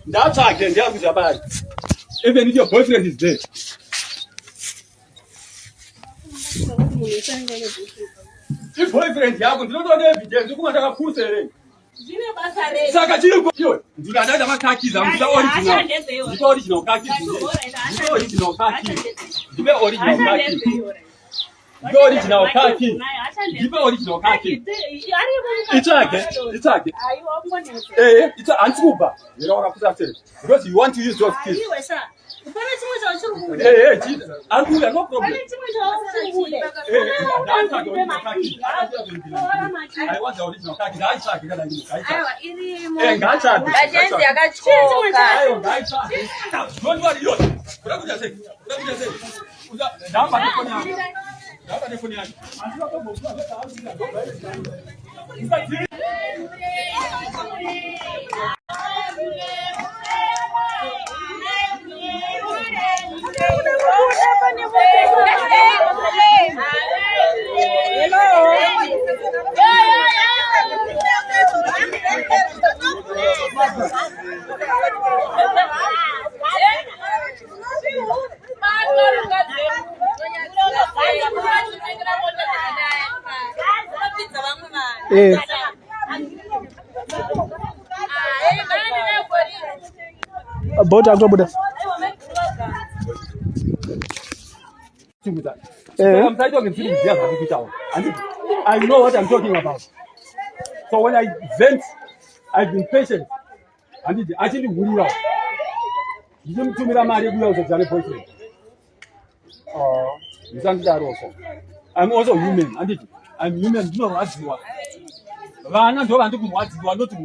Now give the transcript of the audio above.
That's again, even if your boyfriend is there. If boyfriend, you don't know evidence, you can't accuse it. Saka chiko yo ndikadada makaki za ndika original ndika original kaki ndika original kaki ndika original kaki ndika original kaki ndika original kaki it's okay it's antikuba you know what I'm saying because you want to use those skills no problem I want the original kaki About October. I'm talking to and I know what I'm talking about. So when I vent, I've been patient. And I actually will out. You don't do me that married boyfriend. You can't that also. I'm also human. I'm human. No, as you are. Rana don't want to watch you are not to